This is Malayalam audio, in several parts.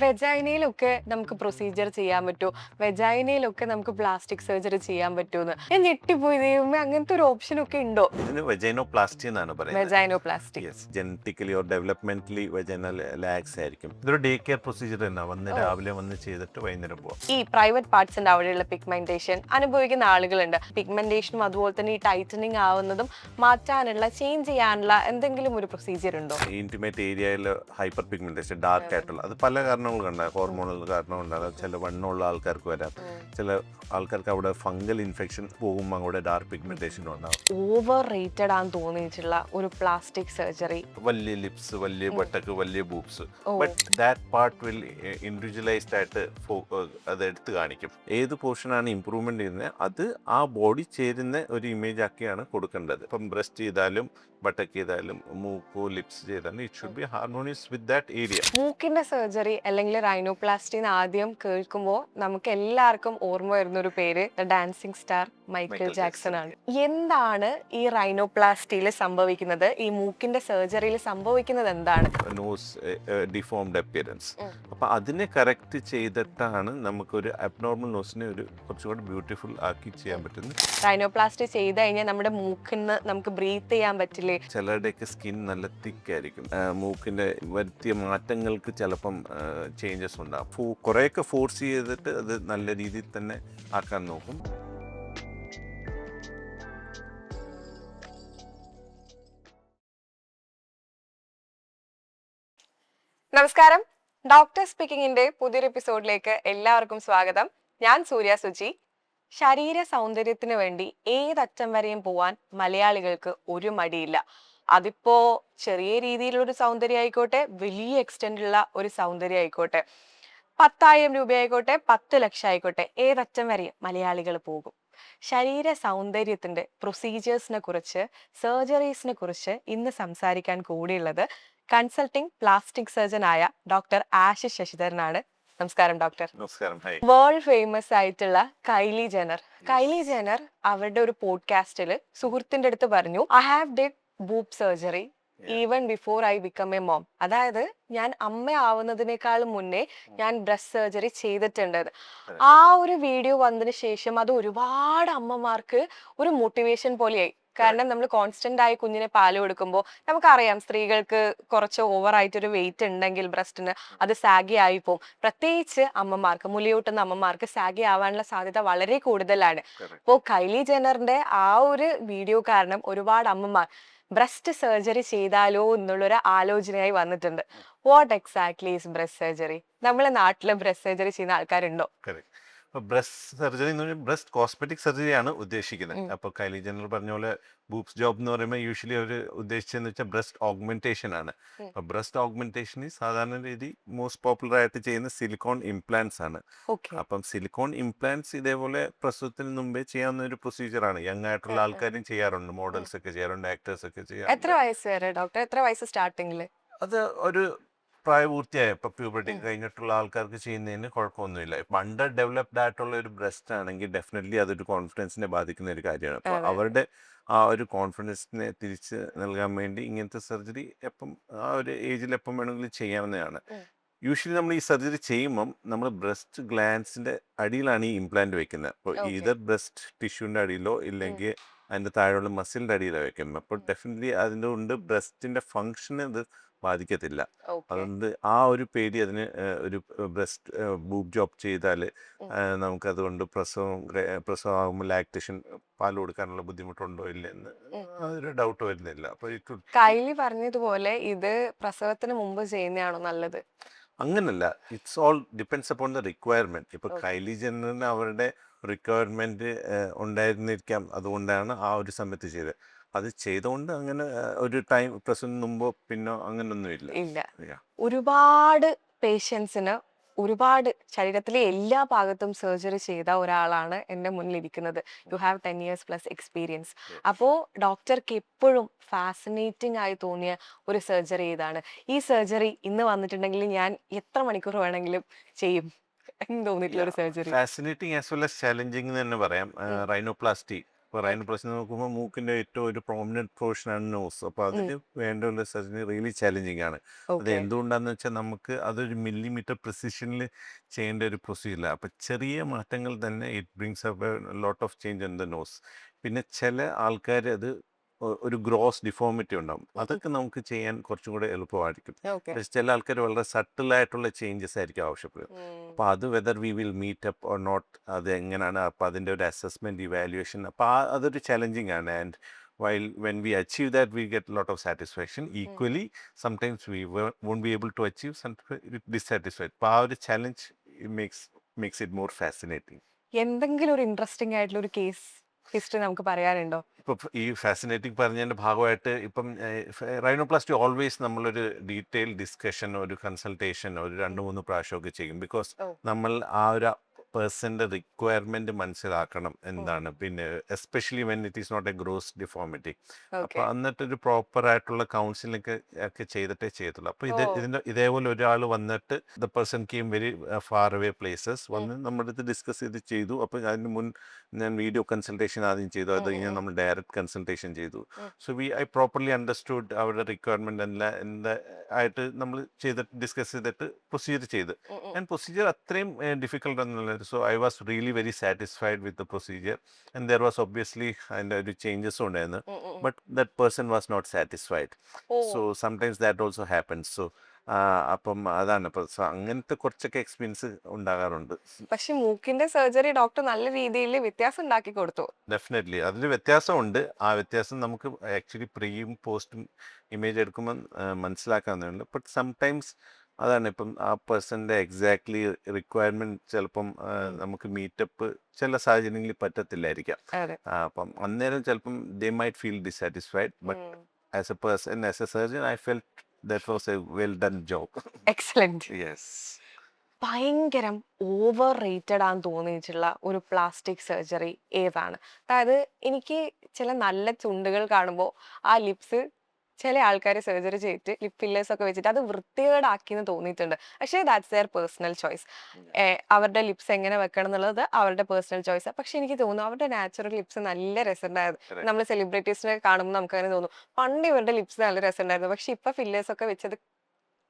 വെജൈനയിലൊക്കെ നമുക്ക് പ്രൊസീജിയർ ചെയ്യാൻ പറ്റുമോ? വെജൈനയിലൊക്കെ നമുക്ക് പ്ലാസ്റ്റിക് സർജറി ചെയ്യാൻ പറ്റുമെന്ന് ഞാൻ ഞെട്ടിപ്പോയി. ദൈവമേ, അങ്ങനത്തെ ഒരു ഓപ്ഷൻ ഒക്കെ ഉണ്ടോ? ഇതിന് വെജൈനോപ്ലാസ്റ്റി എന്നാണ് പറയുന്നത്. വെജൈനോപ്ലാസ്റ്റി. Genetically or developmentally vaginal lax ആയിരിക്കും. ഇതൊരു ഡേ കെയർ പ്രൊസീജിയർ തന്നെ. രാവിലെ വന്ന് ചെയ്തിട്ട് വൈകുന്നേരം പോവാം. ഈ പ്രൈവറ്റ് പാർട്സിന്റെ അവിടെയുള്ള പിഗ്മെന്റേഷൻ അനുഭവിക്കുന്ന ആളുകളുണ്ട്. പിഗ്മെന്റേഷനും അതുപോലെ തന്നെ ഈ ടൈറ്റനിങ് ആവുന്നതും മാറ്റാനുള്ള ചേഞ്ച് ചെയ്യാനുള്ള എന്തെങ്കിലും ഒരു പ്രൊസീജിയർ ഉണ്ടോ? ഇന്റിമേറ്റ് ഏരിയയിൽ ഹൈപ്പർ പിഗ്മെന്റേഷൻ ഡാർക്ക് ആയിട്ടുള്ള അത് പല കാരണങ്ങൾ കണ്ടാൽ ഹോർമോണൽ കാരണം ഉണ്ടാകും. ചില വണ്ണമുള്ള ആൾക്കാർക്ക് വരാം. ചില ആൾക്കാർക്ക് അവിടെ ഫംഗൽ ഇൻഫെക്ഷൻ പോകുമ്പോൾ അവിടെ ഡാർക്ക് പിഗ്മെന്റേഷൻ ഉണ്ടാകും. ഓവർ റേറ്റഡ് ആണെന്ന് തോന്നിയിട്ടുള്ള ഒരു പ്ലാസ്റ്റിക് സർജറി. വലിയ ലിപ്സ്, വലിയ ബട്ടക്ക്, വലിയ boobs. But that part will individualised ആയിട്ട് അത് എടുത്ത് കാണിക്കും. ഏത് പോർഷനാണ് ഇമ്പ്രൂവ്മെന്റ് ചെയ്യുന്നത് അത് ആ ബോഡി ചേരുന്ന ഒരു ഇമേജ് ആക്കിയാണ് കൊടുക്കേണ്ടത്. ഇപ്പം ബ്രസ്റ്റ് ചെയ്താലും ബട്ടക്ക് ചെയ്താലും മൂക്കോ ലിപ്സ് ചെയ്താലും it should be harmonious with that area. മൂക്കിന്റെ സർജറി അല്ലെങ്കിൽ റൈനോപ്ലാസ്റ്റി ആദ്യം കേൾക്കുമ്പോൾ നമുക്ക് എല്ലാവർക്കും ഓർമ്മ വരുന്ന ഒരു പേര് ഡാൻസിങ് സ്റ്റാർ മൈക്കിൾ ജാക്സൺ ആണ്. എന്താണ് ഈ റൈനോപ്ലാസ്റ്റിയിൽ സംഭവിക്കുന്നത്? ഈ മൂക്കിന്റെ സർജറിയിൽ സംഭവിക്കുന്നത് എന്താണ്? Nose deformed appearance. അപ്പൊ അതിനെ കറക്റ്റ് ചെയ്തിട്ടാണ് നമുക്കൊരു അബ്നോർമൽ നോസിനെ ഒരു കുറച്ചുകൂടി ബ്യൂട്ടിഫുൾ ആക്കി ചെയ്യാൻ പറ്റുന്നത്. റൈനോപ്ലാസ്റ്റി ചെയ്ത് കഴിഞ്ഞാൽ നമ്മുടെ മൂക്കിന് നമുക്ക് ബ്രീത്ത് ചെയ്യാൻ പറ്റില്ലേ? ചിലരുടെയൊക്കെ സ്കിൻ നല്ല തിക്ക് ആയിരിക്കും. മൂക്കിന്റെ വരുത്തിയ മാറ്റങ്ങൾക്ക് ചിലപ്പം ചേഞ്ചസ് ഉണ്ടാകും. കുറേയൊക്കെ ഫോഴ്സ് ചെയ്തിട്ട് അത് നല്ല രീതിയിൽ തന്നെ ആക്കാൻ നോക്കും. നമസ്കാരം, ഡോക്ടർ സ്പീക്കിങ്ങിന്റെ പുതിയൊരു എപ്പിസോഡിലേക്ക് എല്ലാവർക്കും സ്വാഗതം. ഞാൻ സൂര്യ സുജി. ശരീര സൗന്ദര്യത്തിന് വേണ്ടി ഏതറ്റം വരെയും പോവാൻ മലയാളികൾക്ക് ഒരു മടിയില്ല. അതിപ്പോ ചെറിയ രീതിയിലൊരു സൗന്ദര്യം ആയിക്കോട്ടെ, വലിയ എക്സ്റ്റെൻഡുള്ള ഒരു സൗന്ദര്യം ആയിക്കോട്ടെ, 10,000 രൂപയായിക്കോട്ടെ, 10 ലക്ഷം ആയിക്കോട്ടെ, ഏതറ്റം വരെയും മലയാളികൾ പോകും. ശരീര സൗന്ദര്യത്തിന്റെ പ്രൊസീജിയേഴ്സിനെ കുറിച്ച്, സർജറീസിനെ കുറിച്ച് ഇന്ന് സംസാരിക്കാൻ കൂടിയുള്ളത് കൺസൾട്ടിംഗ് പ്ലാസ്റ്റിക് സർജൻ ആയ ഡോക്ടർ ആശിഷ് ശശിധരനാണ്. നമസ്കാരം ഡോക്ടർ. നമസ്കാരം. വേൾഡ് ഫേമസ് ആയിട്ടുള്ള കൈലി ജെനർ അവരുടെ ഒരു പോഡ്കാസ്റ്റില് സുഹൃത്തിന്റെ അടുത്ത് പറഞ്ഞു, I have did boob surgery even before I become a mom. അതായത് ഞാൻ അമ്മ ആവുന്നതിനേക്കാളും മുന്നേ ഞാൻ ബ്രസ്റ്റ് സർജറി ചെയ്തിട്ടുണ്ട്. ആ ഒരു വീഡിയോ വന്നതിന് ശേഷം അത് ഒരുപാട് അമ്മമാർക്ക് ഒരു മോട്ടിവേഷൻ പോലെയായി. കാരണം നമ്മൾ കോൺസ്റ്റന്റ് ആയി കുഞ്ഞിനെ പാല് കൊടുക്കുമ്പോൾ നമുക്കറിയാം സ്ത്രീകൾക്ക് കുറച്ച് ഓവർ ആയിട്ടൊരു വെയിറ്റ് ഉണ്ടെങ്കിൽ ബ്രസ്റ്റിന് അത് സാഗി ആയി പോകും. പ്രത്യേകിച്ച് അമ്മമാർക്ക്, മുലയൂട്ടുന്ന അമ്മമാർക്ക് സാഗി ആവാനുള്ള സാധ്യത വളരെ കൂടുതലാണ്. അപ്പോൾ കൈലി ജെന്നറിന്റെ ആ ഒരു വീഡിയോ കാരണം ഒരുപാട് അമ്മമാർ ബ്രസ്റ്റ് സർജറി ചെയ്താലോ എന്നുള്ളൊരു ആലോചനയായി വന്നിട്ടുണ്ട്. What exactly is breast surgery? നമ്മളെ നാട്ടില് ബ്രസ്റ്റ് സർജറി ചെയ്യുന്ന ആൾക്കാരുണ്ടോ? ബ്രസ്റ്റ് സർജറി എന്ന് പറഞ്ഞാൽ ബ്രസ്റ്റ് കോസ്മെറ്റിക് സർജറിയാണ് ഉദ്ദേശിക്കുന്നത്. അപ്പോൾ കൈലി ജെന്നർ പറഞ്ഞ പോലെ ബൂബ്സ് ജോബ് എന്ന് പറയുമ്പോൾ യൂഷ്വലി അവർ ഉദ്ദേശിച്ചതെന്ന് വെച്ചാൽ ബ്രസ്റ്റ് ഓഗ്മെന്റേഷൻ ആണ്. അപ്പോൾ ബ്രസ്റ്റ് ഓഗ്മെന്റേഷൻ സാധാരണ രീതി മോസ്റ്റ് പോപ്പുലർ ആയിട്ട് ചെയ്യുന്ന സിലിക്കോൺ ഇംപ്ലാന്റ്സ് ആണ്. അപ്പം സിലിക്കോൺ ഇംപ്ലാന്റ്സ് ഇതേപോലെ പ്രസവത്തിന് മുമ്പേ ചെയ്യാവുന്ന ഒരു പ്രൊസീജിയർ ആണ്. യങ് ആയിട്ടുള്ള ആൾക്കാരും ചെയ്യാറുണ്ട്, മോഡൽസ് ഒക്കെ ചെയ്യാറുണ്ട്, ആക്ടേഴ്സ് ഒക്കെ ചെയ്യാറുണ്ട്. എത്ര വയസ്സ് വരെ ഡോക്ടർ? എത്ര വയസ്സ് സ്റ്റാർട്ടിങ്ങില്? അത് ഒരു പ്രായപൂർത്തിയായ ഇപ്പൊ പ്യൂബർട്ടി കഴിഞ്ഞിട്ടുള്ള ആൾക്കാർക്ക് ചെയ്യുന്നതിന് കുഴപ്പമൊന്നുമില്ല. ഇപ്പൊ അണ്ടർ ഡെവലപ്ഡ് ആയിട്ടുള്ള ഒരു ബ്രസ്റ്റ് ആണെങ്കിൽ ഡെഫിനറ്റ്ലി അതൊരു കോൺഫിഡൻസിനെ ബാധിക്കുന്ന ഒരു കാര്യമാണ്. അപ്പൊ അവരുടെ ആ ഒരു കോൺഫിഡൻസിനെ തിരിച്ച് നൽകാൻ വേണ്ടി ഇങ്ങനത്തെ സർജറി എപ്പം ആ ഒരു ഏജിൽ എപ്പം വേണമെങ്കിലും ചെയ്യാവുന്നതാണ്. യൂഷ്വലി നമ്മൾ ഈ സർജറി ചെയ്യുമ്പം നമ്മൾ ബ്രസ്റ്റ് ഗ്ലാൻസിന്റെ അടിയിലാണ് ഈ ഇംപ്ലാന്റ് വെക്കുന്നത്. അപ്പോൾ ഈതർ ബ്രസ്റ്റ് ടിഷ്യൂന്റെ അടിയിലോ ഇല്ലെങ്കിൽ അതിന്റെ താഴെയുള്ള മസിലിന്റെ അടിയിലോ വെക്കുന്നത്. അപ്പോൾ ഡെഫിനറ്റ്ലി അതിൻ്റെ കൊണ്ട് ബ്രസ്റ്റിന്റെ ഫങ്ഷന് ഇത് ബാധിക്കത്തില്ല. അതുകൊണ്ട് ആ ഒരു പേടി അതിന് ഒരു ബ്രസ്റ്റ് ബൂബ് ജോബ് ചെയ്താൽ നമുക്കതുകൊണ്ട് പ്രസവമാകുമ്പോൾ ലാക്ടേഷൻ പാൽ കൊടുക്കാനുള്ള ബുദ്ധിമുട്ടുണ്ടോ ഇല്ലെന്ന് അതൊരു ഡൗട്ട് വരുന്നില്ല. അപ്പോൾ കൈലി പറഞ്ഞതുപോലെ ഇത് പ്രസവത്തിന് മുമ്പ് ചെയ്യുന്നതാണോ നല്ലത്? അങ്ങനല്ല, it's all depends upon the requirement. ഇപ്പൊ കൈലി ജെന്നറിന് അവരുടെ റിക്വയർമെന്റ് ഉണ്ടായിരുന്നിരിക്കാം, അതുകൊണ്ടാണ് ആ ഒരു സമയത്ത് ചെയ്തത്. അത് ചെയ്തുകൊണ്ട് അങ്ങനെ ഒരു ടൈം പ്രസവത്തിന് മുമ്പോ പിന്നോ അങ്ങനൊന്നും ഇല്ല. ഒരുപാട് പേഷ്യൻസിന് ഒരുപാട് ശരീരത്തിലെ എല്ലാ ഭാഗത്തും സർജറി ചെയ്ത ഒരാളാണ് എൻ്റെ മുന്നിലിരിക്കുന്നത്. You have 10 years plus experience. അപ്പോൾ ഡോക്ടർക്ക് എപ്പോഴും ഫാസിനേറ്റിംഗ് ആയി തോന്നിയ ഒരു സർജറി ഇതാണ്. ഈ സർജറി ഇന്ന് വന്നിട്ടുണ്ടെങ്കിൽ ഞാൻ എത്ര മണിക്കൂർ വേണമെങ്കിലും ചെയ്യും എന്ന് തോന്നിയിട്ടുള്ള ഒരു surgery. Fascinating as well as challenging എന്ന് തന്നെ പറയാം. റൈനോപ്ലാസ്റ്റി ഇപ്പോൾ റൈനോപ്ലാസ്റ്റി നോക്കുമ്പോൾ മൂക്കിൻ്റെ ഏറ്റവും ഒരു പ്രോമിനൻറ്റ് പോർഷനാണ് നോസ്. അപ്പോൾ അതിന് വേണ്ട ഒരു സർജറി റിയലി ചാലഞ്ചിങ് ആണ്. അത് ഓക്കെ. എന്തുകൊണ്ടാന്ന് വെച്ചാൽ നമുക്ക് അതൊരു മില്ലിമീറ്റർ പ്രിസിഷനിൽ ചെയ്യേണ്ട ഒരു പ്രൊസീജിയർ. അപ്പോൾ ചെറിയ മാറ്റങ്ങൾ തന്നെ it brings up lot of change in the nose. പിന്നെ ചില ആൾക്കാർ അത് ഒരു ഗ്രോസ് ഡിഫോമിറ്റി ഉണ്ടാവും. അതൊക്കെ നമുക്ക് ചെയ്യാൻ കുറച്ചും കൂടെ എളുപ്പമായിരിക്കും. ഓക്കെ. പക്ഷെ ചില ആൾക്കാർ വളരെ സട്ടിലായിട്ടുള്ള ചേഞ്ചസ് ആയിരിക്കും ആവശ്യപ്പെടുക. അപ്പോൾ അത് whether we will meet up or not, അത് എങ്ങനെയാണ്, അപ്പോൾ അതിൻ്റെ ഒരു അസസ്മെൻറ്റ് ഇവാലുവേഷൻ, അപ്പോൾ അതൊരു ചലഞ്ചിങ് ആണ്. And while when we achieve that we get a lot of satisfaction. Equally sometimes we won't be able to achieve, sometimes dissatisfied. അപ്പോൾ ആ ഒരു challenge makes it more fascinating. എന്തെങ്കിലും ഒരു ഇൻട്രസ്റ്റിംഗ് ആയിട്ടുള്ള ഒരു കേസ് ഹിസ്റ്ററി നമുക്ക് പറയാനുണ്ടോ? ഇപ്പം ഈ ഫാസിനേറ്റിംഗ് പറഞ്ഞതിൻ്റെ ഭാഗമായിട്ട് ഇപ്പം റൈനോപ്ലാസ്റ്റി ഓൾവേസ് നമ്മളൊരു ഡീറ്റെയിൽ ഡിസ്കഷൻ, ഒരു കൺസൾട്ടേഷൻ ഒരു 2-3 പ്രാവശ്യമൊക്കെ ചെയ്യും. ബിക്കോസ് നമ്മൾ ആ ഒരു പേഴ്സൻ്റെ റിക്വയർമെൻറ്റ് മനസ്സിലാക്കണം എന്താണ്. പിന്നെ especially when it is not a gross deformity. അപ്പോൾ എന്നിട്ടൊരു പ്രോപ്പറായിട്ടുള്ള കൗൺസിലിംഗ് ഒക്കെ ചെയ്തിട്ടേ ചെയ്യത്തുള്ളൂ. അപ്പോൾ ഇതേപോലെ ഒരാൾ വന്നിട്ട് the person came very far away places വന്ന് നമ്മുടെ അടുത്ത് ഡിസ്കസ് ചെയ്തു. അപ്പോൾ അതിന് മുൻ ഞാൻ വീഡിയോ കൺസൾട്ടേഷൻ ആദ്യം ചെയ്തു, അത് കഴിഞ്ഞാൽ നമ്മൾ ഡയറക്റ്റ് കൺസൾട്ടേഷൻ ചെയ്തു. സോ ഐ പ്രോപ്പർലി അണ്ടർസ്റ്റുഡ് അവരുടെ റിക്വയർമെൻറ്റ് എന്താ ആയിട്ട് നമ്മൾ ചെയ്തിട്ട് ഡിസ്കസ് ചെയ്തിട്ട് പ്രൊസീജിയർ ചെയ്ത്. ആൻഡ് പ്രൊസീജിയർ അത്രയും ഡിഫിക്കൽട്ട് എന്നുള്ളത്. So I was really very satisfied with the procedure, and there was obviously ഒരു ചേഞ്ചസ് ഉണ്ടായിരുന്നു, but that person was not satisfied. So sometimes that also happens. So അപ്പം അതാണ് ഇപ്പം അങ്ങനത്തെ കുറച്ചൊക്കെ എക്സ്പീരിയൻസ് ഉണ്ടാകാറുണ്ട്. പക്ഷെ മൂക്കിന്റെ സർജറി ഡോക്ടർ നല്ല രീതിയിൽ വ്യത്യാസം ഉണ്ടാക്കി കൊടുത്തു. ഡെഫിനറ്റ്ലി അതിൽ വ്യത്യാസമുണ്ട്. ആ വ്യത്യാസം നമുക്ക് ആക്ച്വലി പ്രീയും പോസ്റ്റും ഇമേജ് എടുക്കുമ്പോൾ മനസ്സിലാക്കാവുന്നതുണ്ട്. ബട്ട് സംടൈംസ് അതാണ് ഇപ്പം ആ പേഴ്സൻ്റെ എക്സാക്ട്ലി റിക്വയർമെൻറ്റ് ചിലപ്പം നമുക്ക് മീറ്റപ്പ് ചില സാഹചര്യങ്ങളിൽ പറ്റത്തില്ലായിരിക്കാം. അപ്പം അന്നേരം ചിലപ്പം they might feel dissatisfied. But as A person, as A surgeon, I felt that was a well done job. Excellent. Yes. ഭയങ്കരം ഓവർ റേറ്റഡ് ആണെന്ന് തോന്നിയിട്ടുള്ള ഒരു പ്ലാസ്റ്റിക് സർജറി ഏതാണ്? അതായത് എനിക്ക് ചില നല്ല ചുണ്ടുകൾ കാണുമ്പോൾ ആ ലിപ്സ് ചില ആൾക്കാർ സർജറി ചെയ്തിട്ട് ലിപ് ഫില്ലേഴ്സ് ഒക്കെ വെച്ചിട്ട് അത് വൃത്തികേടാക്കിയെന്ന് തോന്നിയിട്ടുണ്ട്. പക്ഷേ ദാറ്റ്സ് ദെയർ പേഴ്സണൽ ചോയ്സ്. അവരുടെ ലിപ്സ് എങ്ങനെ വെക്കണം എന്നുള്ളത് അവരുടെ പേഴ്സണൽ ചോയ്സാണ്. പക്ഷെ എനിക്ക് തോന്നുന്നു അവരുടെ നാച്ചുറൽ ലിപ്സ് നല്ല രസമുണ്ടായിരുന്നു. നമ്മൾ സെലിബ്രിറ്റീസിനെ കാണുമ്പോൾ നമുക്ക് അങ്ങനെ തോന്നും പണ്ട് ഇവരുടെ ലിപ്സ് നല്ല രസമുണ്ടായിരുന്നു, പക്ഷെ ഇപ്പൊ ഫില്ലേഴ്സ് ഒക്കെ വെച്ചത്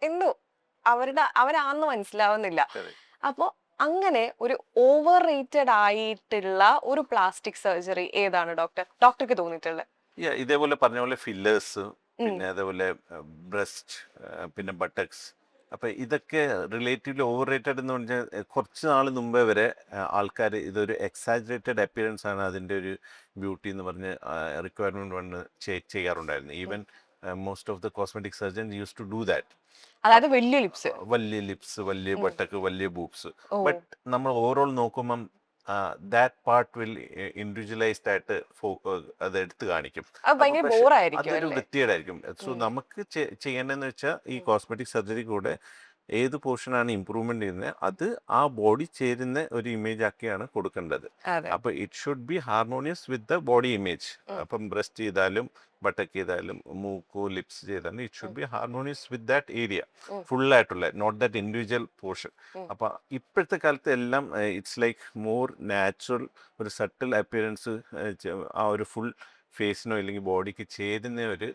എന്തോ അവരാന്ന് മനസ്സിലാവുന്നില്ല. അപ്പോൾ അങ്ങനെ ഒരു ഓവർ റേറ്റഡ് ആയിട്ടുള്ള ഒരു പ്ലാസ്റ്റിക് സർജറി ഏതാണ് ഡോക്ടർക്ക് തോന്നിയിട്ടുള്ളത്? ഇതേപോലെ പറഞ്ഞ പോലെ ഫില്ലേഴ്സ്, പിന്നെ അതേപോലെ ബ്രസ്റ്റ്, പിന്നെ ബട്ടക്സ്. അപ്പം ഇതൊക്കെ റിലേറ്റീവ്ലി ഓവർ റേറ്റഡ് എന്ന് പറഞ്ഞാൽ കുറച്ച് നാൾ മുമ്പേ വരെ ആൾക്കാർ ഇതൊരു എക്സാജറേറ്റഡ് അപ്പിയറൻസ് ആണ് അതിൻ്റെ ഒരു ബ്യൂട്ടി എന്ന് പറഞ്ഞ് റിക്വയർമെൻറ്റ് വന്ന് ചെയ്യാറുണ്ടായിരുന്നു. Even most of the cosmetic surgeon use to do that. അതായത് വലിയ ലിപ്സ്, വലിയ ബട്ടക്ക്, വലിയ ബൂബ്സ്. ബട്ട് നമ്മൾ ഓവറോൾ നോക്കുമ്പം that part will individualized ആയിട്ട് അത് എടുത്ത് കാണിക്കും. അതൊരു വൃത്തികേടായിരിക്കും. സോ നമുക്ക് ചെയ്യേണ്ടതെന്ന് വെച്ചാൽ ഈ കോസ്മെറ്റിക് സർജറി കൂടെ ഏത് പോർഷനാണ് ഇമ്പ്രൂവ്മെന്റ് ചെയ്യുന്നത് അത് ആ ബോഡി ചേരുന്ന ഒരു ഇമേജ് ആക്കിയാണ് കൊടുക്കേണ്ടത്. അപ്പൊ it should be harmonious with the body image. അപ്പം ബ്രസ്റ്റ് ചെയ്താലും ബട്ടക്ക് ചെയ്താലും മൂക്കോ ലിപ്സ് ചെയ്താലും it should be harmonious with that area ഫുള്ളായിട്ടുള്ള, നോട്ട് ദാറ്റ് ഇൻഡിവിജ്വൽ പോർഷൻ. അപ്പൊ ഇപ്പോഴത്തെ കാലത്ത് എല്ലാം ഇറ്റ്സ് ലൈക്ക് മോർ നാച്ചുറൽ, ഒരു സട്ടിൽ അപ്പിയറൻസ് ആ ഒരു ഫുൾ ഫേസിനോ അല്ലെങ്കിൽ ബോഡിക്ക് ചേരുന്ന ഒരു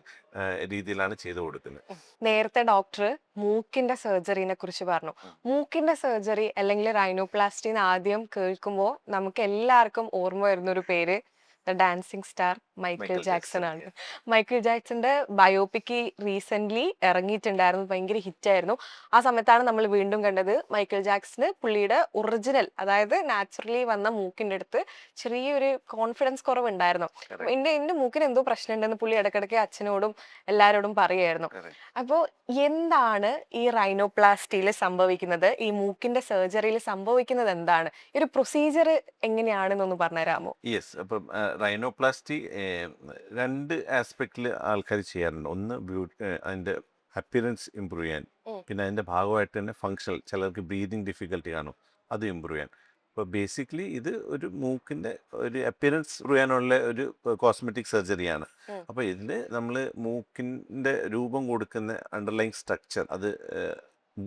രീതിയിലാണ് ചെയ്തു കൊടുക്കുന്നത്. നേരത്തെ ഡോക്ടർ മൂക്കിന്റെ സർജറിനെ കുറിച്ച് പറഞ്ഞു. മൂക്കിന്റെ സർജറി അല്ലെങ്കിൽ റൈനോപ്ലാസ്റ്റി ആദ്യം കേൾക്കുമ്പോൾ നമുക്ക് എല്ലാവർക്കും ഓർമ്മ വരുന്ന ഒരു പേര് the dancing star Michael Jackson ആണ്. മൈക്കിൾ ജാക്സന്റെ ബയോപിക് റീസെന്റ് ഇറങ്ങിയിട്ടുണ്ടായിരുന്നു, ഭയങ്കര ഹിറ്റായിരുന്നു. ആ സമയത്താണ് നമ്മൾ വീണ്ടും കണ്ടത് മൈക്കിൾ ജാക്സന് പുള്ളിയുടെ ഒറിജിനൽ, അതായത് നാച്ചുറലി വന്ന മൂക്കിന്റെ അടുത്ത് ചെറിയൊരു കോൺഫിഡൻസ് കുറവുണ്ടായിരുന്നു. എന്റെ മൂക്കിന് എന്തോ പ്രശ്നമുണ്ടെന്ന് പുള്ളി ഇടയ്ക്കിടയ്ക്ക് അച്ഛനോടും എല്ലാവരോടും പറയായിരുന്നു. അപ്പോൾ എന്താണ് ഈ റൈനോപ്ലാസ്റ്റിയിൽ സംഭവിക്കുന്നത്, ഈ മൂക്കിന്റെ സർജറിയിൽ സംഭവിക്കുന്നത് എന്താണ്, ഈ ഒരു പ്രൊസീജിയർ എങ്ങനെയാണെന്നൊന്ന് പറഞ്ഞുതരാമോ? യെസ്. അപ്പം റൈനോപ്ലാസ്റ്റി രണ്ട് ആസ്പെക്റ്റിൽ ആൾക്കാർ ചെയ്യാറുണ്ട്. ഒന്ന് അതിൻ്റെ അപ്പിയറൻസ് ഇമ്പ്രൂവ് ചെയ്യാൻ, പിന്നെ അതിൻ്റെ ഭാഗമായിട്ട് തന്നെ ഫങ്ഷണൽ, ചിലർക്ക് ബ്രീതിങ് ഡിഫിക്കൽട്ടി കാണും, അത് ഇമ്പ്രൂവ് ചെയ്യാൻ. അപ്പോൾ ബേസിക്കലി ഇത് ഒരു മൂക്കിൻ്റെ ഒരു അപ്പിയറൻസ് ഇമ്പ്രൂവ് ചെയ്യാനുള്ള ഒരു കോസ്മെറ്റിക് സർജറിയാണ്. അപ്പോൾ ഇതിൽ നമ്മൾ മൂക്കിൻ്റെ രൂപം കൊടുക്കുന്ന അണ്ടർലൈൻ സ്ട്രക്ചർ അത്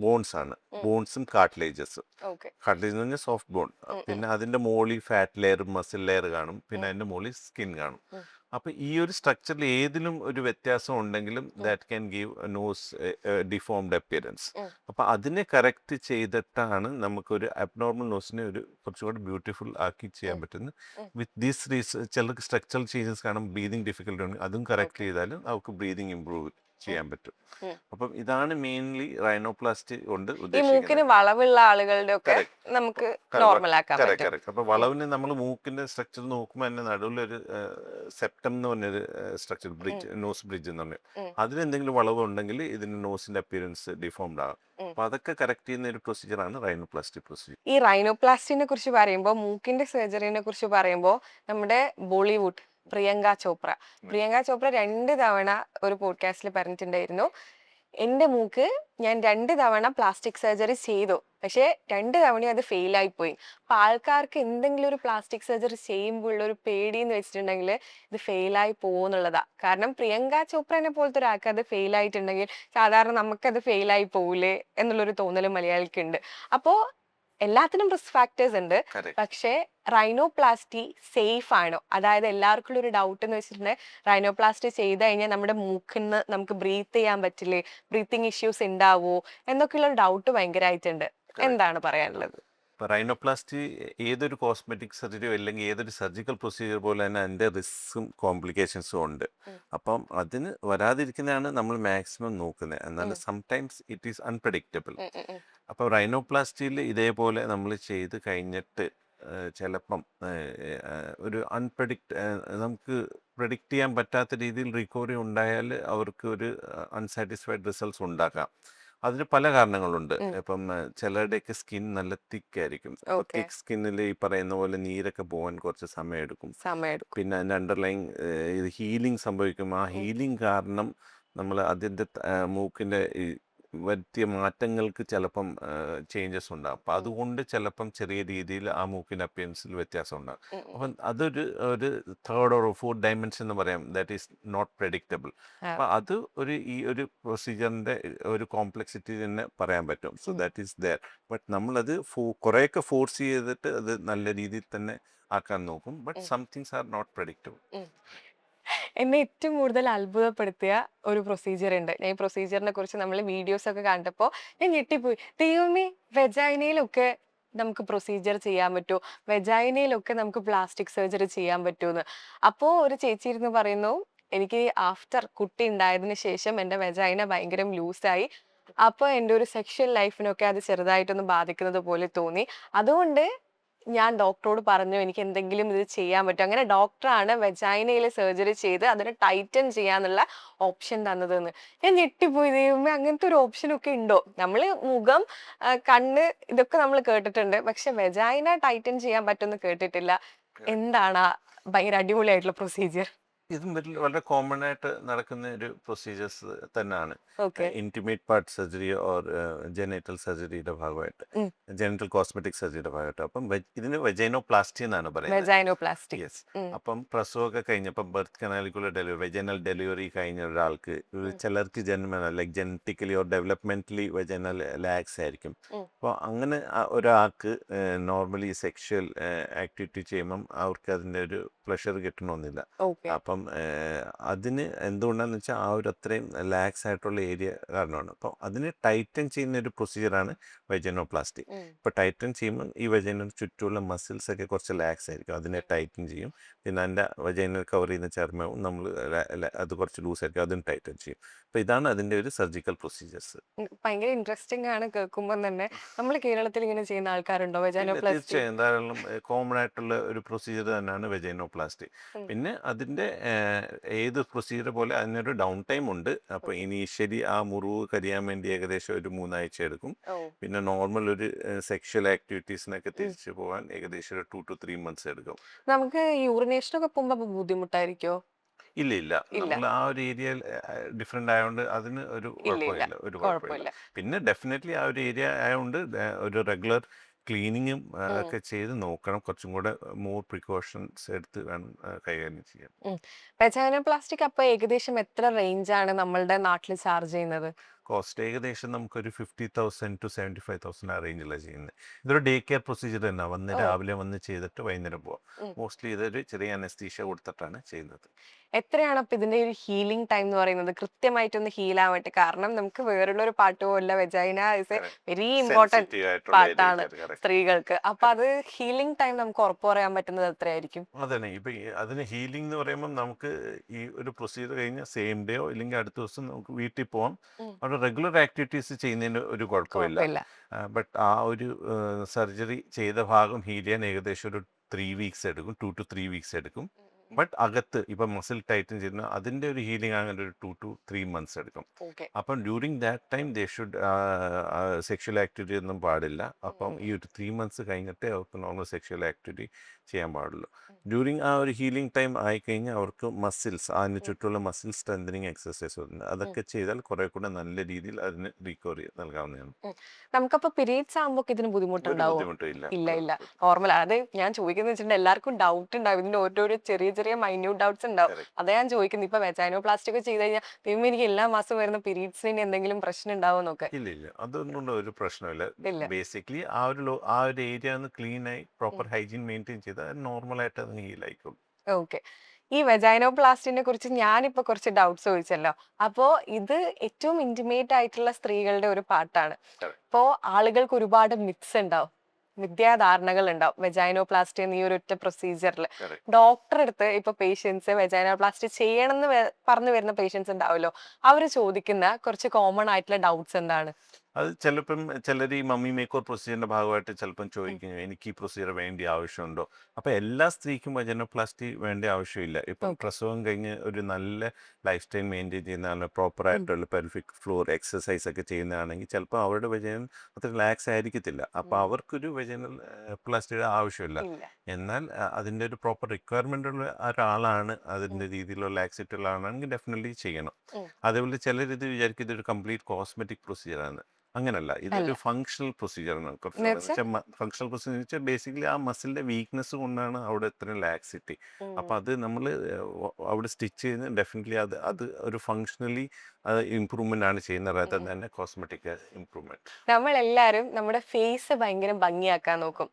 ബോൺസ് ആണ്, ബോൺസും കാർട്ടിലേജസും. ഓക്കെ. കാർട്ടിലേജ് എന്ന് പറഞ്ഞാൽ സോഫ്റ്റ് ബോൺ. പിന്നെ അതിന്റെ മുകളിൽ ഫാറ്റ് ലെയർ, മസിൽ ലെയർ കാണും, പിന്നെ അതിന്റെ മുകളിൽ സ്കിൻ കാണും. അപ്പൊ ഈ ഒരു സ്ട്രക്ചറിൽ ഏതിലും ഒരു വ്യത്യാസം ഉണ്ടെങ്കിലും that can give nose deformed appearance. അപ്പൊ അതിനെ കറക്റ്റ് ചെയ്തിട്ടാണ് നമുക്കൊരു അബ്നോർമൽ നോസിനെ ഒരു കുറച്ചുകൂടി ബ്യൂട്ടിഫുൾ ആക്കി ചെയ്യാൻ പറ്റുന്നത്. വിത്ത് ദീസ് ചിലർക്ക് സ്ട്രക്ചറൽ ചേഞ്ചസ് കാണും, ബ്രീതിങ് ഡിഫിക്കൽട്ടി ഉണ്ട്, അതും കറക്റ്റ് ചെയ്താലും നമുക്ക് ബ്രീതിങ് ഇമ്പ്രൂവ് ചെയ്യാൻ പറ്റും. അപ്പം ഇതാണ് മെയിൻലി റൈനോപ്ലാസ്റ്റി കൊണ്ട് ഈ ഉദ്ദേശിക്കുന്നത്. മൂക്കിന് വളവുള്ള ആളുകളുടെ ഒക്കെ നമുക്ക് നോർമൽ ആക്കാൻ പറ്റും. കറക്റ്റ്. അപ്പൊ വളവിന് നമ്മൾ മൂക്കിന്റെ സ്ട്രക്ചർ നോക്കുമ്പോൾ തന്നെ നടുവിലൊരു സെപ്റ്റം എന്ന് പറഞ്ഞൊരു സ്ട്രക്ചർ, ബ്രിഡ്ജ്, നോസ് ബ്രിഡ്ജ് എന്ന് പറഞ്ഞു, അതിലെന്തെങ്കിലും വളവ് ഉണ്ടെങ്കിൽ ഇതിന് നോസിന്റെ അപ്പിയറൻസ് ഡിഫോംഡ് ആകും. അപ്പൊ അതൊക്കെ കറക്റ്റ് ചെയ്യുന്ന ഒരു പ്രൊസീജിയറാണ് റൈനോപ്ലാസ്റ്റി പ്രൊസീജിയർ. ഈ റൈനോപ്ലാസ്റ്റിനെ കുറിച്ച് പറയുമ്പോൾ, മൂക്കിന്റെ സർജറിനെ കുറിച്ച് പറയുമ്പോൾ, നമ്മുടെ ബോളിവുഡ് പ്രിയങ്ക ചോപ്ര 2 തവണ ഒരു പോഡ്കാസ്റ്റിൽ പറഞ്ഞിട്ടുണ്ടായിരുന്നു, എൻ്റെ മൂക്ക് ഞാൻ 2 തവണ പ്ലാസ്റ്റിക് സർജറി ചെയ്തു, പക്ഷെ 2 തവണയും അത് ഫെയിലായി പോയി. അപ്പൊ ആൾക്കാർക്ക് എന്തെങ്കിലും ഒരു പ്ലാസ്റ്റിക് സർജറി ചെയ്യുമ്പോൾ ഉള്ള ഒരു പേടി എന്ന് വെച്ചിട്ടുണ്ടെങ്കിൽ ഇത് ഫെയിലായി പോകുന്നുള്ളതാ. കാരണം പ്രിയങ്ക ചോപ്രനെ പോലത്തെ ഒരാൾക്ക് അത് ഫെയിലായിട്ടുണ്ടെങ്കിൽ സാധാരണ നമുക്കത് ഫെയിലായി പോവില്ലേ എന്നുള്ളൊരു തോന്നൽ മലയാളിക്കുണ്ട്. അപ്പോൾ എല്ലാത്തിനും റിസ്ക് ഫാക്ടേഴ്സ് ഉണ്ട്, പക്ഷേ റൈനോപ്ലാസ്റ്റി സേഫ് ആണോ? അതായത് എല്ലാവർക്കും ഒരു ഡൗട്ട് എന്ന് വെച്ചിട്ടുണ്ടെങ്കിൽ, റൈനോപ്ലാസ്റ്റി ചെയ്ത് കഴിഞ്ഞാൽ നമ്മുടെ മൂക്കിൽ നിന്ന് നമുക്ക് ബ്രീത്ത് ചെയ്യാൻ പറ്റില്ലേ, ബ്രീത്തിങ് ഇഷ്യൂസ് ഉണ്ടാവോ എന്നൊക്കെയുള്ള ഒരു ഡൗട്ട് ഭയങ്കരമായിട്ടുണ്ട്. എന്താണ് പറയാനുള്ളത്? റൈനോപ്ലാസ്റ്റി ഏതൊരു കോസ്മെറ്റിക് സർജറിയോ അല്ലെങ്കിൽ ഏതൊരു സർജിക്കൽ പ്രൊസീജിയർ പോലെ തന്നെ അതിൻ്റെ റിസ്ക്കും കോംപ്ലിക്കേഷൻസും ഉണ്ട്. അപ്പം അതിന് വരാതിരിക്കുന്നതാണ് നമ്മൾ മാക്സിമം നോക്കുന്നത്. എന്നാലും സംടൈംസ് ഇറ്റ് ഈസ് അൺപ്രഡിക്റ്റബിൾ. അപ്പോൾ റൈനോപ്ലാസ്റ്റിയിൽ ഇതേപോലെ നമ്മൾ ചെയ്ത് കഴിഞ്ഞിട്ട് ചിലപ്പം ഒരു നമുക്ക് പ്രെഡിക്റ്റ് ചെയ്യാൻ പറ്റാത്ത രീതിയിൽ റിക്കവറി ഉണ്ടായാൽ അവർക്ക് ഒരു അൺസാറ്റിസ്ഫൈഡ് റിസൾട്ട്സ് ഉണ്ടാക്കാം. അതിന് പല കാരണങ്ങളുണ്ട്. ഇപ്പം ചിലരുടെയൊക്കെ സ്കിൻ നല്ല തിക്കായിരിക്കും. തിക്ക് സ്കിന്നിൽ ഈ പറയുന്ന പോലെ നീരൊക്കെ പോകാൻ കുറച്ച് സമയം എടുക്കും. പിന്നെ അതിൻ്റെ അണ്ടർലൈൻ ഇത് ഹീലിംഗ് സംഭവിക്കും. ആ ഹീലിംഗ് കാരണം നമ്മൾ അതിൻ്റെ മൂക്കിൻ്റെ വരുത്തിയ മാറ്റങ്ങൾക്ക് ചിലപ്പം ചേഞ്ചസ് ഉണ്ടാകും. അപ്പം അതുകൊണ്ട് ചിലപ്പം ചെറിയ രീതിയിൽ ആ മൂക്കിൻ്റെ അപ്പിയൻസിൽ വ്യത്യാസം ഉണ്ടാകും. അപ്പം അതൊരു 3rd or 4th ഡയമെൻഷൻ എന്ന് പറയാം, ദാറ്റ് ഈസ് നോട്ട് പ്രെഡിക്റ്റബിൾ. അപ്പം അത് ഈ ഒരു പ്രൊസീജിയറിൻ്റെ ഒരു കോംപ്ലക്സിറ്റി തന്നെ പറയാൻ പറ്റും. So that is there. But നമ്മളത് കുറേയൊക്കെ ഫോഴ്സ് ചെയ്തിട്ട് അത് നല്ല രീതിയിൽ തന്നെ ആക്കാൻ നോക്കും. But some things are not predictable. എന്നെ ഏറ്റവും കൂടുതൽ അത്ഭുതപ്പെടുത്തിയ ഒരു പ്രൊസീജിയർ ഉണ്ട്. ഞാൻ ഈ പ്രൊസീജിയറിനെ കുറിച്ച് നമ്മൾ വീഡിയോസ് ഒക്കെ കണ്ടപ്പോൾ ഞാൻ ഞെട്ടിപ്പോയി. ദൈവമേ, വെജൈനയിലൊക്കെ നമുക്ക് പ്രൊസീജിയർ ചെയ്യാൻ പറ്റുമോ, വെജൈനയിലൊക്കെ നമുക്ക് പ്ലാസ്റ്റിക് സർജറി ചെയ്യാൻ പറ്റുമെന്ന്. അപ്പോൾ ഒരു ചേച്ചി ഇരുന്ന് പറയുന്നു, എനിക്ക് ആഫ്റ്റർ കുട്ടി ഉണ്ടായതിനു ശേഷം എൻ്റെ വെജൈന ഭയങ്കര ലൂസായി, അപ്പോൾ എൻ്റെ ഒരു സെക്ഷൽ ലൈഫിനൊക്കെ അത് ചെറുതായിട്ടൊന്ന് ബാധിക്കുന്നത് പോലെ തോന്നി. അതുകൊണ്ട് ഞാൻ ഡോക്ടറോട് പറഞ്ഞു എനിക്ക് എന്തെങ്കിലും ഇത് ചെയ്യാൻ പറ്റും. അങ്ങനെ ഡോക്ടറാണ് വെജൈനയിൽ സർജറി ചെയ്ത് അതിനെ ടൈറ്റൻ ചെയ്യാന്നുള്ള ഓപ്ഷൻ തന്നതെന്ന്. ഞാൻ ഞെട്ടിപ്പോയി. ദൈവമേ, അങ്ങനത്തെ ഒരു ഓപ്ഷൻ ഒക്കെ ഉണ്ടോ? നമ്മൾ മുഖം, കണ്ണ് ഇതൊക്കെ നമ്മൾ കേട്ടിട്ടുണ്ട്, പക്ഷെ വെജൈന ടൈറ്റൻ ചെയ്യാൻ പറ്റുമെന്ന് കേട്ടിട്ടില്ല. എന്താണ് ഭയങ്കര അടിപൊളിയായിട്ടുള്ള പ്രൊസീജിയർ? ഇതും വളരെ കോമൺ ആയിട്ട് നടക്കുന്ന ഒരു പ്രൊസീജിയേഴ്സ് തന്നെയാണ്. Intimate part surgery or genital സർജറിയുടെ ഭാഗമായിട്ട്, ജെനൈറ്റൽ കോസ്മെറ്റിക് സർജറിയുടെ ഭാഗമായിട്ട്. അപ്പം ഇതിന് വെജൈനോപ്ലാസ്റ്റി എന്നാണ് പറയുന്നത്. യെസ്. അപ്പം പ്രസവമൊക്കെ കഴിഞ്ഞപ്പം ബർത്ത് കനാലിക്കുള്ള ഡെലിവറി, വെജൈനൽ ഡെലിവറി കഴിഞ്ഞ ഒരാൾക്ക്, ചിലർക്ക് like genetically or developmentally vaginal lax ആയിരിക്കും. അപ്പോൾ അങ്ങനെ ഒരാൾക്ക് നോർമലി സെക്ഷൽ ആക്ടിവിറ്റി ചെയ്യുമ്പം അവർക്ക് അതിൻ്റെ ഒരു പ്ലഷർ കിട്ടണമെന്നില്ല. അപ്പം അതിന് എന്തുകൊണ്ടാന്ന് വെച്ചാൽ ആ ഒരു അത്രയും ലാക്സ് ആയിട്ടുള്ള ഏരിയ കാരണമാണ്. അപ്പോൾ അതിന് ടൈറ്റൻ ചെയ്യുന്ന ഒരു പ്രൊസീജിയറാണ് വെജൈനോപ്ലാസ്റ്റി. ഇപ്പോൾ ടൈറ്റൻ ചെയ്യുമ്പോൾ ഈ വെജൈനയുടെ ചുറ്റുമുള്ള മസിൽസ് ഒക്കെ കുറച്ച് ലാക്സ് ആയിരിക്കും, അതിനെ ടൈറ്റൻ ചെയ്യും. പിന്നെ അതിൻ്റെ വെജൈനൽ കവർ ചെയ്യുന്ന ചർമ്മവും നമ്മൾ അത് കുറച്ച് ലൂസ് ആയിരിക്കും, അതും ടൈറ്റൻ ചെയ്യും. അപ്പോൾ ഇതാണ് അതിൻ്റെ ഒരു സർജിക്കൽ പ്രൊസീജിയേഴ്സ്. ഭയങ്കര ഇൻട്രസ്റ്റിംഗ് ആണ് കേൾക്കുമ്പോൾ തന്നെ. നമ്മൾ കേരളത്തിൽ ഇങ്ങനെ ചെയ്യുന്ന ആൾക്കാരുണ്ടോ വെജൈനോപ്ലാസ്റ്റി? തീർച്ചയായും ധാരാളം കോമൺ ആയിട്ടുള്ള ഒരു പ്രൊസീജിയർ തന്നെയാണ് വെജൈനോപ്ലാസ്റ്റി. പിന്നെ അതിൻ്റെ ഏത് പ്രൊസീജിയർ പോലെ അതിനൊരു ഡൗൺ ടൈം ഉണ്ട്. അപ്പോൾ ഇനീഷ്യലി ആ മുറിവ് കരിയാൻ വേണ്ടി ഏകദേശം ഒരു 3 ആഴ്ച എടുക്കും. പിന്നെ നോർമൽ ഒരു സെക്ഷൽ ആക്ടിവിറ്റീസിനൊക്കെ തിരിച്ചു പോകാൻ ഏകദേശം ഒരു 2 to 3 months എടുക്കും. നമുക്ക് യൂറിനേഷനൊക്കെ പോകുമ്പോൾ ബുദ്ധിമുട്ടായിരിക്കോ? ഇല്ല, നമ്മൾ ആ ഒരു ഏരിയയിൽ ഡിഫറെന്റ് ആയതുകൊണ്ട് അതിന് ഒരു കുഴപ്പമില്ല. പിന്നെ ഡെഫിനറ്റ്ലി ആ ഒരു ഏരിയ ആയതുകൊണ്ട് ഒരു റെഗുലർ ക്ലീനിങ്ങും ഒക്കെ ചെയ്ത് നോക്കണം. കുറച്ചും കൂടെ മോർ പ്രിക്കോഷൻസ് എടുത്ത് വേണം കൈകാര്യം ചെയ്യാൻ. വെജൈനോപ്ലാസ്റ്റിക് അപ്പോൾ ഏകദേശം എത്ര റേഞ്ചാണ് നമ്മളുടെ നാട്ടിൽ ചാർജ് ചെയ്യുന്നത്? കോസ്റ്റ് ഏകദേശം നമുക്കൊരു 50,000 to 75,000 ആ റേഞ്ചിലാണ് ചെയ്യുന്നത്. ഇതൊരു ഡേ കെയർ പ്രൊസീജിയർ തന്നെ, വന്ന് ഓ രാവിലെ വന്ന് ചെയ്തിട്ട് വൈകുന്നേരം പോവാം. ഉം. മോസ്റ്റ്ലി ഇതൊരു ചെറിയ അനസ്തീഷ്യ കൊടുത്തിട്ടാണ് ചെയ്യുന്നത്. എത്രയാണ് അപ്പൊ ഇതിന്റെ ഒരു ഹീലിംഗ് ടൈം എന്ന് പറയുന്നത്, കൃത്യമായിട്ടൊന്ന് ഹീൽ ആവാൻ വേണ്ടി? കാരണം നമുക്ക് വേറുള്ള ഒരു പാട്ട് പോലുള്ള vagina is A very important sensitive ആയിട്ടുള്ള പാട്ടാണ് ഏരിയ. കറക്റ്റ്. സ്ത്രീകൾക്ക്. അപ്പൊ അത് ഹീലിംഗ് ടൈം നമുക്ക് ഉറപ്പ് പറയാൻ പറ്റുന്നത് എത്രയായിരിക്കും? അതന്നെ ഇപ്പൊ അതിന് ഹീലിംഗ് എന്ന് പറയുമ്പോൾ നമുക്ക് ഈ ഒരു പ്രൊസീജിയർ കഴിഞ്ഞ സെയിം ഡേയോ ഇല്ലെങ്കിൽ അടുത്ത ദിവസം നമുക്ക് വീട്ടിൽ പോകാം. ഉം. അവിടെ റെഗുലർ ആക്ടിവിറ്റീസ് ചെയ്യുന്നതിന് ഒരു കുഴപ്പമില്ല. കുഴപ്പമില്ല. ബട്ട് ആ ഒരു സർജറി ചെയ്ത ഭാഗം ഹീൽ ചെയ്യാൻ ഏകദേശം ഒരു 3 വീക്സ് എടുക്കും, 2 to 3 വീക്സ് എടുക്കും. ബട്ട് അകത്ത് ഇപ്പം മസിൽ ടൈറ്റൻ ചെയ്യുന്ന അതിൻ്റെ ഒരു ഹീലിംഗ് അങ്ങനെ ഒരു 2 to 3 months എടുക്കും. ഓക്കെ. അപ്പം during that time they should sexual activity ഒന്നും പാടില്ല. അപ്പം ഈ ഒരു 3 months കഴിഞ്ഞിട്ടേ അവർക്ക് നോർമൽ സെക്ഷൽ ആക്ടിവിറ്റി ചെയ്യാൻ പാടുള്ളൂ. ഡ്യൂറിങ് ആ ഒരു ഹീലിംഗ് ടൈം ആയിക്കഴിഞ്ഞാൽ അവർക്ക് മസിൽസ്, അതിന് ചുറ്റുമുള്ള മസിൽ സ്ട്രെങ്തനിങ് എക്സസൈസ് ഉണ്ട്, അതൊക്കെ ചെയ്താൽ കുറെ കൂടെ നല്ല രീതിയിൽ അതിന് റിക്കവറി നൽകാവുന്നതാണ്. നമുക്കപ്പോ പീരീഡ്സ് ആകുമ്പോ ഇതിന് ഒരു ബുദ്ധിമുട്ടുണ്ടാവോ? ബുദ്ധിമുട്ടും ഇല്ല. ഇല്ല ഇല്ല, നോർമൽ. അത് ഞാൻ ചോദിക്കുന്നത് വെച്ചിട്ടുണ്ടെങ്കിൽ എല്ലാവർക്കും ഡൗട്ട് ഉണ്ടാവും, ഇതിന്റെ ഓരോരോ ചെറിയ ചെറിയ മൈന്യൂട്ട് ഡൗട്ട്സ് ഉണ്ടാവും. Correct. അതാ ഞാൻ ചോദിക്കുന്നത്. ഇപ്പൊ വെജൈനോപ്ലാസ്റ്റി ഒക്കെ ചെയ്ത് കഴിഞ്ഞാൽ ദൈവം എനിക്ക് എല്ലാ മാസം വരുന്ന പീരീഡ്സിന് എന്തെങ്കിലും പ്രശ്നം ഉണ്ടാവുമെന്നൊക്കെ. ഇല്ല ഇല്ല, അതൊന്നും ഒരു പ്രശ്നമില്ല. ഇല്ല. ബേസിക്കലി ആ ഒരു ഏരിയ ഒന്ന് ക്ലീൻ ആയി പ്രോപ്പർ ഹൈജീൻ മെയിൻറ്റെയിൻ ചെയ്താൽ നോർമൽ ആയിട്ട് അത് ഹീൽ ആയിക്കോളും. ഓക്കെ. ഈ വെജൈനോപ്ലാസ്റ്റിനെ കുറിച്ച് ഞാനിപ്പോ കുറച്ച് ഡൗട്ട്സ് ചോദിച്ചല്ലോ. അപ്പോ ഇത് ഏറ്റവും ഇന്റിമേറ്റ് ആയിട്ടുള്ള സ്ത്രീകളുടെ ഒരു പാട്ടാണ്. Correct. അപ്പോ ആളുകൾക്ക് ഒരുപാട് മിത്സ് ഉണ്ടാവും, മിഥ്യാധാരണകൾ ഉണ്ടാവും വെജൈനോപ്ലാസ്റ്റി എന്ന ഈ ഒരു ഒറ്റ പ്രൊസീജിയറിൽ. Correct. ഡോക്ടറെ അടുത്ത് ഇപ്പൊ പേഷ്യൻസ് വെജൈനോപ്ലാസ്റ്റി ചെയ്യണമെന്ന് പറഞ്ഞു വരുന്ന പേഷ്യൻസ് ഉണ്ടാവുമല്ലോ, അവര് ചോദിക്കുന്ന കുറച്ച് കോമൺ ആയിട്ടുള്ള ഡൗട്ട്സ് എന്താണ്? അത് ചിലപ്പം ചിലർ ഈ മമ്മി മേക്ക് ഓവർ പ്രൊസീജിയറിന്റെ ഭാഗമായിട്ട് ചിലപ്പം ചോദിക്കും, എനിക്ക് ഈ പ്രൊസീജിയർ വേണ്ടി ആവശ്യമുണ്ടോ? അപ്പൊ എല്ലാ സ്ത്രീക്കും വജനോപ്ലാസ്റ്റി വേണ്ട ആവശ്യമില്ല. ഇപ്പം ഓക്കെ. പ്രസവം കഴിഞ്ഞ് ഒരു നല്ല ലൈഫ് സ്റ്റൈൽ മെയിൻറ്റെയിൻ ചെയ്യുന്ന പ്രോപ്പർ ആയിട്ടുള്ള പെൽഫിക് ഫ്ലോർ എക്സസൈസ് ഒക്കെ ചെയ്യുന്നതാണെങ്കിൽ ചിലപ്പോൾ അവരുടെ വജനം അത്ര റിലാക്സ് ആയിരിക്കത്തില്ല. അപ്പൊ അവർക്കൊരു വജനൽ പ്ലാസ്റ്റിയുടെ ആവശ്യമില്ല. ഇല്ല. എന്നാൽ അതിൻ്റെ ഒരു പ്രോപ്പർ റിക്വയർമെൻ്റ് ഉള്ള ഒരാളാണ്, അതിൻ്റെ രീതിയിലുള്ള ലാക്സിറ്റി ഉള്ള ആളാണെങ്കിൽ ഡെഫിനറ്റ്ലി ചെയ്യണം. ഉം. അതേപോലെ ചിലരിത് വിചാരിക്കും ഇതൊരു കംപ്ലീറ്റ് കോസ്മെറ്റിക് പ്രൊസീജിയറാണ്. അങ്ങനല്ല, അല്ല. ഇതൊരു ഫങ്ഷണൽ പ്രൊസീജിയറാണ്. ഫങ്ഷണൽ പ്രൊസീജിയർ വെച്ചാൽ ബേസിക്കലി ആ മസിലിന്റെ വീക്ക്നെസ് കൊണ്ടാണ് അവിടെ ഇത്രയും ലാക്സിറ്റി. അപ്പൊ അത് നമ്മൾ അവിടെ സ്റ്റിച്ച് ചെയ്യുന്ന ഡെഫിനറ്റ്ലി അത് അത് ഒരു ഫങ്ഷണലി ഇമ്പ്രൂവ്മെന്റ് ആണ് ചെയ്യുന്നത്, rather than കോസ്മെറ്റിക് ഇമ്പ്രൂവ്മെന്റ്. നമ്മളെല്ലാരും നമ്മുടെ ഫേസ് ഭയങ്കര ഭംഗിയാക്കാൻ നോക്കും.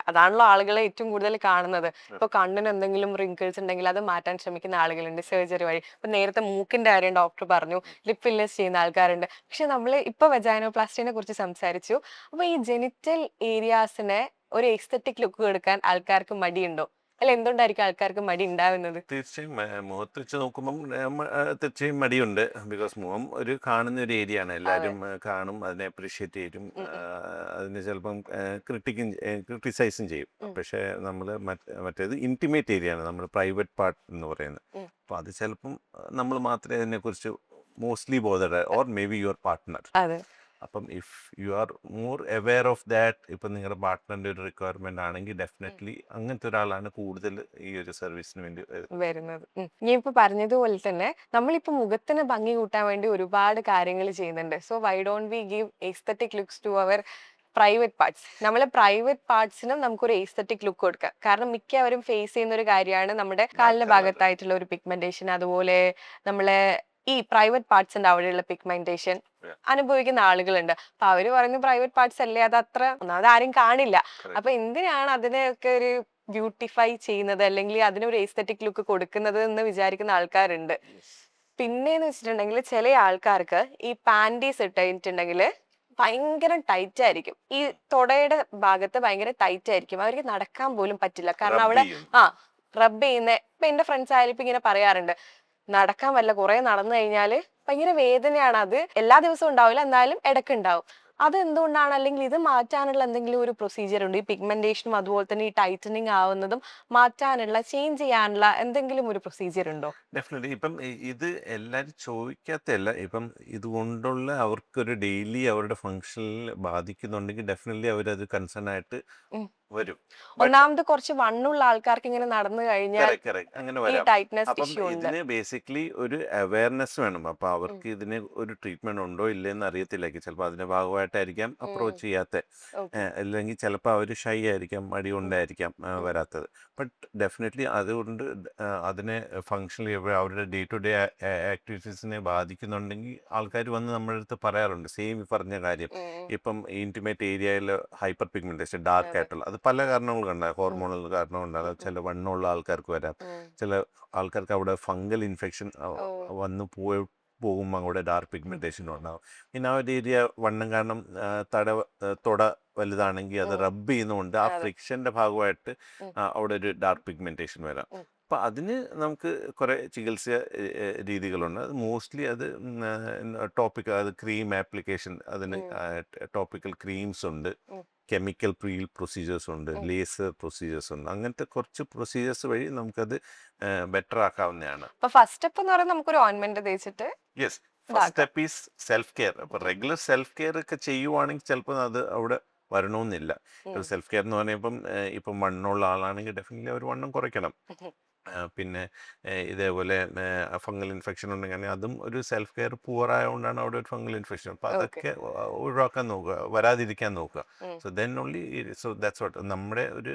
അതാണല്ലോ ആളുകളെ ഏറ്റവും കൂടുതൽ കാണുന്നത്. ഇപ്പൊ കണ്ണിന് എന്തെങ്കിലും റിങ്കിൾസ് ഉണ്ടെങ്കിൽ അത് മാറ്റാൻ ശ്രമിക്കുന്ന ആളുകളുണ്ട് സർജറി വഴി. ഇപ്പൊ നേരത്തെ മൂക്കിന്റെ കാര്യം ഡോക്ടർ പറഞ്ഞു, ലിപ് ഫില്ലേഴ്സ് ചെയ്യുന്ന ആൾക്കാരുണ്ട്. പക്ഷെ നമ്മൾ ഇപ്പൊ വെജൈനോപ്ലാസ്റ്റിനെ കുറിച്ച് സംസാരിച്ചു. അപ്പൊ ഈ ജെനിറ്റൽ ഏരിയാസിനെ ഒരു എസ്തെറ്റിക് ലുക്ക് കൊടുക്കാൻ ആൾക്കാർക്ക് മടിയുണ്ടോ? അല്ല, എന്തുകൊണ്ടായിരിക്കും ആൾക്കാർക്ക് മടി ഉണ്ടാവുന്നത്? തീർച്ചയായും മുഖത്ത് വെച്ച് നോക്കുമ്പം തീർച്ചയായും മടിയുണ്ട്. ബിക്കോസ് മുഖം ഒരു കാണുന്ന ഒരു ഏരിയ ആണ്, എല്ലാവരും കാണും, അതിനെ അപ്രീഷിയേറ്റ് ചെയ്യും, അതിനെ ചിലപ്പം ക്രിട്ടിസൈസും ചെയ്യും. പക്ഷേ നമ്മൾ മറ്റേത് ഇന്റിമേറ്റ് ഏരിയ ആണ്, നമ്മൾ പ്രൈവറ്റ് പാർട്ട് എന്ന് പറയുന്നത്. അപ്പോൾ അത് ചിലപ്പം നമ്മൾ മാത്രമേ അതിനെക്കുറിച്ച് mostly bothered, or may be your partner. അതെ. അപ്പം if you are more aware of that, ഇപ്പം നിങ്ങളുടെ പാർട്ട്ണറിൻ്റെ ഒരു റിക്വയർമെന്റ് ആണെങ്കിൽ ഡെഫിനറ്റ്ലി അങ്ങനത്തെ ഒരാളാണ് കൂടുതൽ ഈ ഒരു സർവീസിന് വേണ്ടി വരുന്നത്. ഞാൻ ഇപ്പൊ പറഞ്ഞതുപോലെ തന്നെ നമ്മളിപ്പോ മുഖത്തിന് ഭംഗി കൂട്ടാൻ വേണ്ടി ഒരുപാട് കാര്യങ്ങൾ ചെയ്യുന്നുണ്ട്. So why don't we give aesthetic looks to our private parts? നമ്മളെ പ്രൈവറ്റ് പാർട്സിനും നമുക്കൊരു എസ്തെറ്റിക് ലുക്ക് കൊടുക്കാം. കാരണം മിക്കവരും ഫേസ് ചെയ്യുന്ന ഒരു കാര്യമാണ് നമ്മുടെ കാലിന്റെ ഭാഗത്തായിട്ടുള്ള ഒരു പിഗ്മെന്റേഷൻ, അതുപോലെ നമ്മളെ ഈ പ്രൈവറ്റ് പാർട്സിന്റെ അവിടെയുള്ള പിഗ്മെന്റേഷൻ അനുഭവിക്കുന്ന ആളുകളുണ്ട്. അപ്പൊ അവര് പറയുന്ന പ്രൈവറ്റ് പാർട്സ് അല്ലേ, അത് അത്ര ഒന്നാമത് ആരും കാണില്ല. അപ്പൊ എന്തിനാണ് അതിനെയൊക്കെ ഒരു ബ്യൂട്ടിഫൈ ചെയ്യുന്നത്, അല്ലെങ്കിൽ അതിനൊരു എസ്തെറ്റിക് ലുക്ക് കൊടുക്കുന്നത് എന്ന് വിചാരിക്കുന്ന ആൾക്കാരുണ്ട്. പിന്നെന്ന് വെച്ചിട്ടുണ്ടെങ്കിൽ ചില ആൾക്കാർക്ക് ഈ പാൻറ്റീസ് ഇട്ടിട്ടുണ്ടെങ്കിൽ ഭയങ്കര ടൈറ്റ് ആയിരിക്കും, ഈ തൊടയുടെ ഭാഗത്ത് ഭയങ്കര ടൈറ്റ് ആയിരിക്കും, അവർക്ക് നടക്കാൻ പോലും പറ്റില്ല. കാരണം അവിടെ റബ്ബ് ചെയ്യുന്ന, ഇപ്പൊ എന്റെ ഫ്രണ്ട്സ് ആയാലും ഇപ്പൊ ഇങ്ങനെ പറയാറുണ്ട്, നടക്കാൻ പറ്റില്ല, കുറെ നടന്നു കഴിഞ്ഞാല് ഭയങ്കര വേദനയാണ്. അത് എല്ലാ ദിവസവും ഉണ്ടാവില്ല, എന്നാലും ഇടയ്ക്ക് ഉണ്ടാവും. അത് എന്തുകൊണ്ടാണ്? അല്ലെങ്കിൽ ഇത് മാറ്റാനുള്ള എന്തെങ്കിലും ഒരു പ്രൊസീജിയർ ഉണ്ട്? ഈ പിഗ്മെന്റേഷനും അതുപോലെ തന്നെ ഈ ടൈറ്റനിങ് ആവുന്നതും മാറ്റാനുള്ള, ചേഞ്ച് ചെയ്യാനുള്ള എന്തെങ്കിലും ഒരു പ്രൊസീജിയർ ഉണ്ടോ? ഡെഫിനറ്റ്ലി. ഇപ്പം ഇത് എല്ലാവരും ചോദിക്കാത്തല്ല, ഇപ്പം ഇതുകൊണ്ടുള്ള അവർക്കൊരു ഡെയിലി അവരുടെ ഫങ്ഷനിൽ ബാധിക്കുന്നുണ്ടെങ്കിൽ ഡെഫിനറ്റ്ലി അവരത് കൺസേൺ ആയിട്ട് വരും. ഒന്നാമത് കുറച്ച് വണ്ണുള്ള ആൾക്കാർക്ക് ഇങ്ങനെ നടന്നു കഴിഞ്ഞാൽ അങ്ങനെ ഈ വരാം. ടൈറ്റ്നസ് അപ്പം ഇഷ്യൂ ഉണ്ട്. ഇതിന് ബേസിക്കലി ഒരു അവയർനെസ് വേണം. അപ്പൊ അവർക്ക് ഇതിന് ഒരു ട്രീറ്റ്മെന്റ് ഉണ്ടോ ഇല്ലെന്ന് അറിയത്തില്ലായിരിക്കും. ചിലപ്പോൾ അതിന്റെ ഭാഗമായിട്ടായിരിക്കാം അപ്രോച്ച് ചെയ്യാത്ത, ഓക്കെ. അല്ലെങ്കിൽ ചിലപ്പോൾ അവർ ഷൈ ആയിരിക്കാം, മടി കൊണ്ടായിരിക്കാം വരാത്തത്. ബട്ട് ഡെഫിനറ്റ്ലി അതുകൊണ്ട് അതിനെ ഫങ്ഷണലി അവരുടെ ഡേ ടു ഡേ ആക്ടിവിറ്റീസിനെ ബാധിക്കുന്നുണ്ടെങ്കിൽ ആൾക്കാർ വന്ന് നമ്മുടെ അടുത്ത് പറയാറുണ്ട് സെയിം പറഞ്ഞ കാര്യം. ഇപ്പം ഇന്റിമേറ്റ് ഏരിയയിൽ ഹൈപ്പർ പിഗ്മെന്റേഷൻ ഡാർക്ക് ആയിട്ടുള്ള, അത് പല കാരണങ്ങൾ കൊണ്ടാണ്, ഹോർമോണൽ കാരണം കൊണ്ടാണ്. ചില വണ്ണമുള്ള ആൾക്കാർക്ക് വരാം, ചില ആൾക്കാർക്ക് അവിടെ ഫംഗൽ ഇൻഫെക്ഷൻ വന്ന് പോകുമ്പോൾ അവിടെ ഡാർക്ക് പിഗ്മെന്റേഷൻ ഉണ്ടാവും. പിന്നെ ആ ഒരു ഏരിയ വണ്ണം കാരണം തൊട വലുതാണെങ്കിൽ അത് റബ്ബ് ചെയ്യുന്നതുകൊണ്ട് ആ ഫ്രിക്ഷന്റെ ഭാഗമായിട്ട് അവിടെ ഒരു ഡാർക്ക് പിഗ്മെന്റേഷൻ വരാം. അപ്പം അതിന് നമുക്ക് കുറേ ചികിത്സ രീതികളുണ്ട്. അത് മോസ്റ്റ്ലി അത് ടോപ്പിക്കൽ, അത് ക്രീം ആപ്ലിക്കേഷൻ, അതിന് ടോപ്പിക്കൽ ക്രീംസ് ഉണ്ട്, കെമിക്കൽ പ്രൊസീജിയേഴ്സ് ഉണ്ട്, ലേസർ പ്രൊസീജിയേഴ്സ് ഉണ്ട്. അങ്ങനത്തെ കുറച്ച് പ്രൊസീജിയേഴ്സ് വഴി നമുക്കത് ബെറ്റർ ആക്കാവുന്നതാണ്. ഫസ്റ്റ് സ്റ്റെപ്പ് എന്ന് പറയുന്നത് നമുക്കൊരു ഓയിൻമെന്റ് തേച്ചിട്ട്. Yes, first step is self care. അപ്പോൾ റെഗുലർ സെൽഫ് കെയർ ഒക്കെ ചെയ്യുവാണെങ്കിൽ ചിലപ്പോൾ അത് അവിടെ വരണമെന്നില്ല. സെൽഫ് കെയർ എന്ന് പറയുമ്പം ഇപ്പം വണ്ണമുള്ള ആളാണെങ്കിൽ ഡെഫിനറ്റ്ലി അവർ വണ്ണം കുറയ്ക്കണം. പിന്നെ ഇതേപോലെ ഫംഗൽ ഇൻഫെക്ഷൻ ഉണ്ടെങ്കിൽ അതും ഒരു സെൽഫ് കെയർ പുവർ ആയതുകൊണ്ടാണ് അവിടെ ഒരു ഫംഗൽ ഇൻഫെക്ഷൻ. അപ്പം അതൊക്കെ ഒഴിവാക്കാൻ നോക്കുക, വരാതിരിക്കാൻ നോക്കുക. So then only, so that's what. നമ്മുടെ ഒരു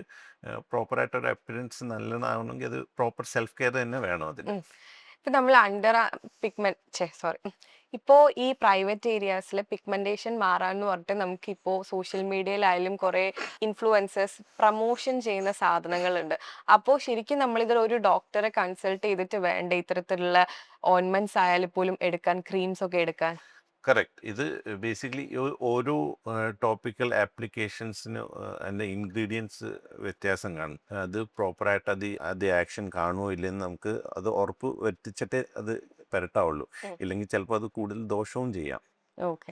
പ്രോപ്പറായിട്ടൊരു അപ്പിയറൻസ് നല്ലതാവണമെങ്കിൽ അത് പ്രോപ്പർ സെൽഫ് കെയർ തന്നെ വേണം അതിന്. ഇപ്പൊ നമ്മൾ ഇപ്പോ ഈ പ്രൈവറ്റ് ഏരിയാസിൽ പിഗ്മെന്റേഷൻ മാറാന്ന് പറഞ്ഞിട്ട് നമുക്ക് ഇപ്പോൾ സോഷ്യൽ മീഡിയയിലായാലും കുറെ ഇൻഫ്ലുവൻസേഴ്സ് പ്രൊമോഷൻ ചെയ്യുന്ന സാധനങ്ങളുണ്ട്. അപ്പോൾ ശരിക്കും നമ്മളിത് ഒരു ഡോക്ടറെ കൺസൾട്ട് ചെയ്തിട്ട് വേണ്ട ഇത്തരത്തിലുള്ള ഓയിൻമെന്റ്സ് ആയാലും പോലും എടുക്കാൻ, ക്രീംസ് ഒക്കെ എടുക്കാൻ? കറക്റ്റ്. ഇത് ബേസിക്കലി ഓരോ ടോപ്പിക്കൽ ആപ്ലിക്കേഷൻസിന് അതിൻ്റെ ഇൻഗ്രീഡിയൻസ് വ്യത്യാസം കാണും. അത് പ്രോപ്പറായിട്ട് അത് ആക്ഷൻ കാണുമോ ഇല്ലെന്ന് നമുക്ക് അത് ഉറപ്പ് വരുത്തിച്ചിട്ടേ അത് പുരട്ടാവുള്ളൂ. ഇല്ലെങ്കിൽ ചിലപ്പോൾ അത് കൂടുതൽ ദോഷവും ചെയ്യാം. ഓക്കെ.